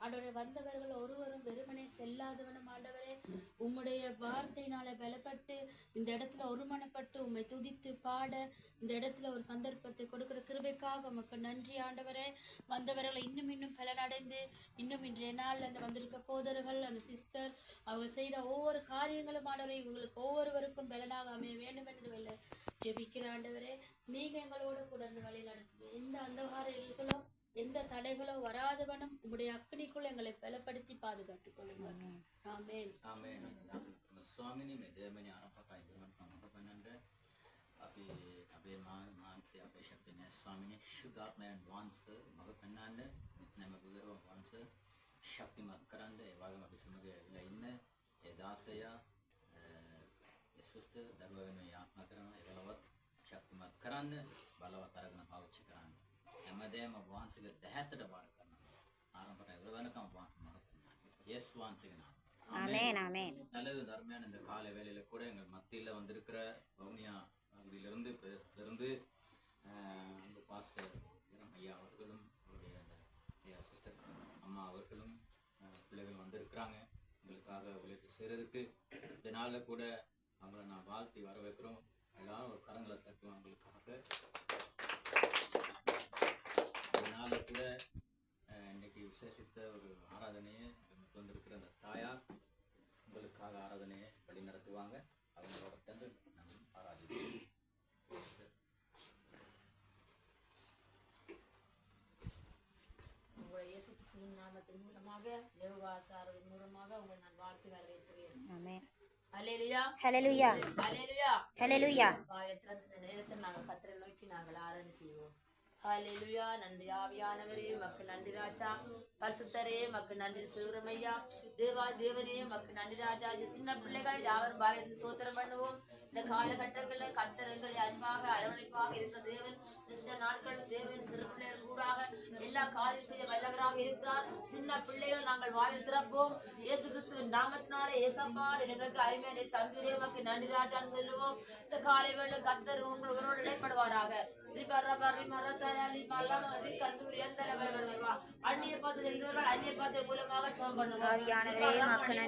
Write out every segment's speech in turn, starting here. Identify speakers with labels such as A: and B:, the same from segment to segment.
A: ஆண்டவரே வந்தவர்கள் ஒருவரும் வெறுமனே செல்லாதவனும் ஆண்டவரே உம்முடைய வார்த்தையினால பலப்பட்டு இந்த இடத்துல ஒருமனப்பட்டு உம்மை துதித்து பாட இந்த இடத்துல ஒரு சந்தர்ப்பத்தை கொடுக்கிற கிருபைக்காக உமக்கு நன்றி ஆண்டவரே. வந்தவர்களை இன்னும் பலனடைந்து இன்னும் இன்றைய நாள் அந்த வந்திருக்க போதர்கள் அந்த சிஸ்டர் அவர்கள் செய்த ஒவ்வொரு காரியங்களும் ஆண்டவரே இவங்களுக்கு ஒவ்வொருவருக்கும் பலனாக அமைய வேண்டும் என்று ஜெபிக்கிற ஆண்டவரே. நீங்க எங்களோட கூட அந்த வழி நடக்குது எந்த அந்தகாரங்களோ எந்த தடைகளோ வராதவனும் உங்களுடைய அக்னிக்குள் எங்களை பலப்படுத்தி பாதுகாத்துக் கொள்ளுங்க. ஆமென்.
B: ආමේන්. ස්වාමිනී මේ දෙමෙනි ආරම්භකයි මම පන්නන්නේ අපි අපේ මානසික අපේ ශක්තිය ස්වාමිනී සුද්ධාත්මයන් වහන්සේ මග පන්නන්නේ නැම බුදුරව වහන්සේ ශක්තිමත් කරන්න ඒ වගේම අපි සමග ඉන්න ඒ දාසය සිස්ටර් දරුවා වෙන යාත්‍රා කරන ඒවලවත් ශක්තිමත් කරන්න බලවත් අරගෙන පාවිච්චි කරන්න හැමදේම වහන්සේගේ දැහැතට බාර කරනවා ආරම්භකයි ඉවරවනකම් වහන්සේ යේසුස් වහන්සේගේ නාමයෙන් ஆமென் ஆமென். நல்லது தர்மையான இந்த காலை வேளையில கூட எங்கள் மத்தியில் வந்திருக்கிற வவுனியா பகுதியிலிருந்து பிரதேசத்திலிருந்து அந்த பாஸ்டர் ஐயா அவர்களும் அவருடைய அந்த ஐயா சிஸ்டர் அம்மா அவர்களும் பிள்ளைகள் வந்திருக்கிறாங்க எங்களுக்காக உழைப்பு செய்கிறதுக்கு. இதனால கூட அவங்கள நான் வாழ்த்தி வர வைக்கிறோம். எல்லாரும் ஒரு கரங்களை தட்டுவோம் அவங்களுக்காக. இதனால கூட இன்னைக்கு விசேஷித்த ஒரு ஆராதனையை வந்திருக்கிற அந்த தாயார் உங்களுக்காக ஆராதனையை வழி நடத்துவாங்க. அவங்களோட சேர்ந்து நம்ம ஆராதிப்போம்.
C: உங்களுடைய இயேசு கிறிஸ்துவின் நாமத்தின் மூலமாக தேவவாசாரின் மூலமாக உங்களை நான் வாழ்த்து வரவேற்கிறேன். ஆமென். ஹல்லேலூயா ஹல்லேலூயா ஹல்லேலூயா ஹல்லேலூயா. இந்த நேரத்தில் நாங்கள் கர்த்தரை நோக்கி நாங்கள் ஆராதனை செய்வோம். ஹல்லேலூயா. நன்றி ஆவியானவரே மக்கு நன்றி ராஜா. பரிசுத்தரே மக்கு நன்றி சிவரமையா. தேவனே மக்கு நன்றி ராஜா. சின்ன பிள்ளைகள் யாவரும் பாகத்தில் சோத்திரம் பண்ணுவோம். இந்த காலகட்டங்களில் கர்த்தர் எங்களை அன்பாக அரவணைப்பாக இருந்த தேவன் சில நாட்கள் தேவன் சிறு பிள்ளைகள் கூடாக எல்லா காரியம் செய்ய வல்லவராக இருக்கிறார். சின்ன பிள்ளைகள் நாங்கள் வாயில் திறப்போம். இயேசு கிறிஸ்துவின் நாமத்தினாலே ஏசப்பாடு எங்களுக்கு அருமையான தந்திரே மக்கு நன்றி ராஜான்னு சொல்லுவோம். இந்த காலை வேளை கர்த்தர் உங்களோடு இடைப்படுவாராக. அந்நிய பாசை மூலமாக ஜெபம் பண்ணுவோம்.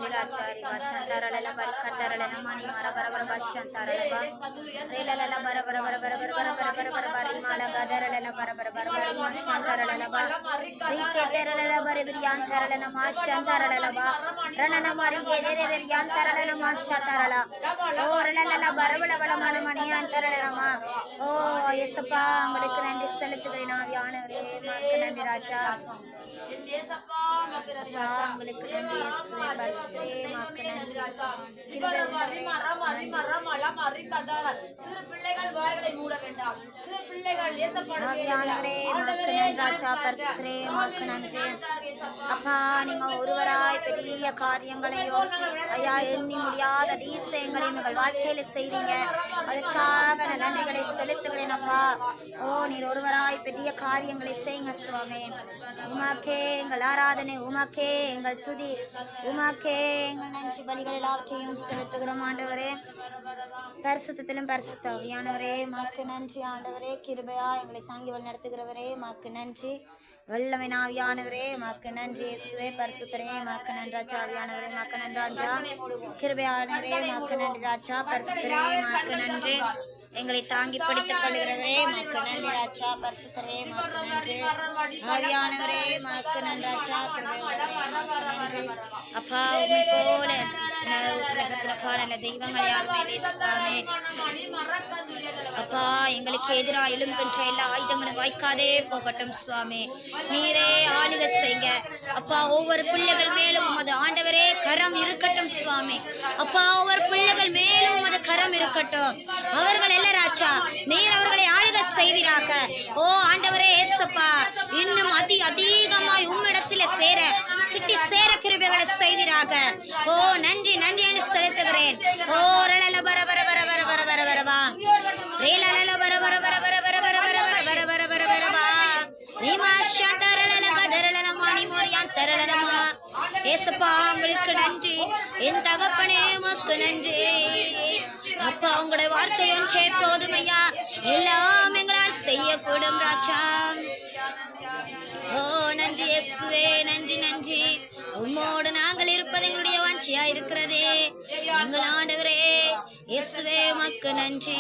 D: உங்களுக்கு நன்றி செலுத்துகிறேன் ஆவியானவரே மக்கு நன்றி ராஜா. உங்களுக்கு நன்றி இயேசுவே பரிசுத்தரே மக்கு நன்றி.
C: சிறு பிள்ளைகள் வாய்களை மூட வேண்டாம். சிறு பிள்ளைகள்
D: ஆவியானவரே மக்கு நன்றி ராஜா பரிசுத்தரே மக்கு நன்றி. அப்பா நீங்க ஒருவராய் பெரிய காரியங்களையும் ஐயா எண்ணி முடியாத அதிசயங்களையும் உங்கள் வாழ்க்கையில செய்றீங்க. அதுக்காக நான் நன்றிகளை செலுத்துகிறேன் அப்பா. ஓ நீர் ஒருவராய் பெரிய காரியங்களை செய்யுங்க சுவாமி. உமாக்கே எங்கள் ஆராதனை, உமாக்கே எங்கள் துதி, உமாக்கே எங்கள் நன்றி பலிகள் எல்லாவற்றையும் செலுத்துகிறோம் ஆண்டவரே. பரிசுத்தத்திலும் பரிசுத்த ஆவியானவரே மக்கு நன்றி ஆண்டவரே. கிருபையா எங்களை தாங்கி வழி நடத்துகிறவரே மக்கு நன்றி. வல்லமை ஆவியானவரே மக்கு நன்றி. இயேசுவே பரிசுத்தரே மக்கு நன்றி ராஜா. ஆவியானவரே மக்கு நன்றி ராஜா. கிருபையானவரே மக்கு நன்றி ராஜா. பரிசுத்தரே மக்கு நன்றி. எங்களை தாங்கி பிடித்துக் கொள்கிறவரே மக்கு நன்றி ராஜா. பரிசுத்தரே மக்கு நன்றி. ஆவியானவரே மக்கு நன்றி ராஜா. நன்றி அப்பா. உண்மை போல உலகத்திற்கான தெய்வங்கள் யாருமே சுவாமி. அப்பா எங்களுக்கு எதிராக எழும்புகின்ற எல்லா ஆயுதங்களும் வாய்க்காதே போகட்டும் சுவாமி. நீரே ஆளுக செய்ங்க அப்பா. ஒவ்வொரு பிள்ளைகள் மேலும் உமது ஆண்டவரே கரம் இருக்கட்டும் சுவாமி. அப்பா ஒவ்வொரு பிள்ளைகள் மேலும் உமது கரம் இருக்கட்டும். அவர்கள் எல்லா ராஜா நீர் அவர்களை ஆளுக செய்வீராக. ஓ ஆண்டவரே ஏசப்பா இன்னும் அதிகமாய் உம்மிடத்தில சேர கிட்டி சேர கிருபைகளை செய்வீராக. ஓ நன்றி நன்றி என்று செலுத்துகிறேன். ஓ ரலல வர வர வர வர வர வர வரவா ரேலல வர வர வர வர வர வர வர வர வர வர வர வரவா நீமா ஷண்டரலல கதரலல மணி மோரியான் தரலலமா. ஏசப்பா உங்களுக்கு நன்றி. என் தகப்பனே மக்கு நன்றி அப்பா. உங்களுடைய வார்த்தை ஒன்றே போதும் ஐயா. எல்லாம் எங்களால் செய்யக்கூடும் ராஜா. ஓ நன்றி இயேசுவே நன்றி நன்றி. நன்றி. உம்மோடு நாங்கள் இருப்பது எங்களுடைய வாஞ்சியா இருக்கிறதே. எங்கள் ஆண்டவரே இயேசுவே உமக்கு நன்றி.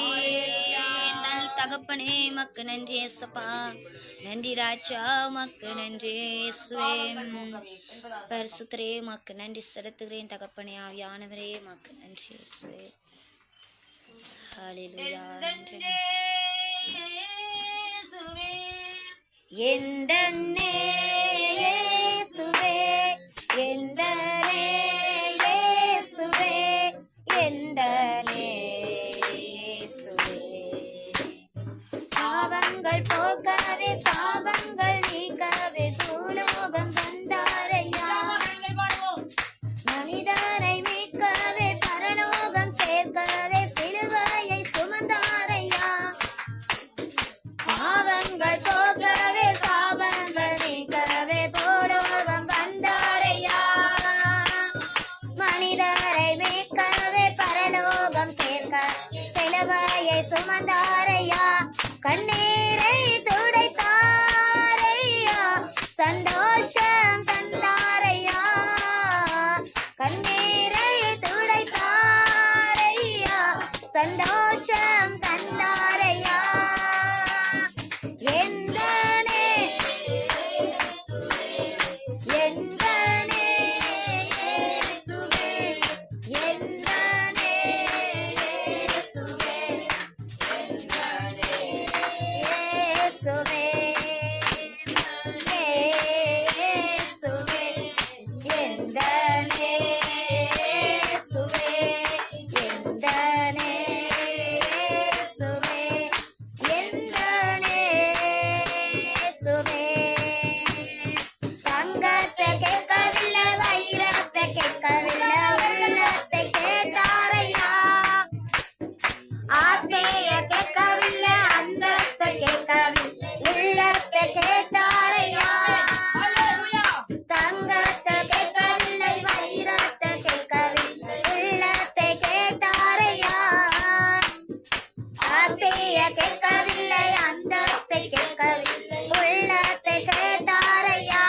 D: எங்கள் தகப்பனே உமக்கு நன்றி ஏசப்பா. நன்றி ராஜா உமக்கு நன்றி இயேசுவே. பரிசுத்தரே உமக்கு நன்றி செலுத்துகிறேன் தகப்பனே. ஆவியானவரே உமக்கு நன்றி இயேசுவே. ஹல்லேலூயா. எந்தன்னே இயேசுவே, எந்தன்னே இயேசுவே, எந்தன்னே இயேசுவே. பாவங்கள் போக்கவே சாபங்கள் நீக்கவே பூலோகம் வந்தாரையா. மனிதரை மீட்கவே பரலோகம் சேர்க்கவே சிலுவையை சுமந்தாரையா. பாவங்கள் போக்கவே சாபங்கள் நீக்கவே பூலோகம் வந்தாரையா. மனிதரை மீட்கவே பரலோகம் சேர்க்க சிலுவையை சுமந்தாரையா. கண்ணீரை துடைத்தாரையா, சந்தோஷம் தந்தாரையா. கண்ணீரை துடைத்தாரையா, சந்தோஷம் தந்தாரையா. எந்தனே எந்தனே இயேசுவே, எந்தனே இயேசுவே, எந்தனே இயேசுவே, இயேசுவே, எந்தனே இயேசுவே, எந்தனே இயேசுவே, எந்தனே இயேசுவே. தங்கத்தை கேட்கவில்லை, வைரத்தை கேட்கவில்லை, உள்ளத்தை கேட்டாரையா. ஆஸ்தியை கேட்கவில்லை, அந்தஸ்தை கேட்கவில்லை, உள்ளத்தை கேட்டாரையா. தங்கத்தை கேட்கவில்லை, வைரத்தை கேட்கவில்லை, உள்ளத்தை கேட்டாரையா. ஆஸ்தியை கேட்கவில்லை, அந்தஸ்தை கேட்கவில்லை, உள்ளத்தை கேட்டாரையா.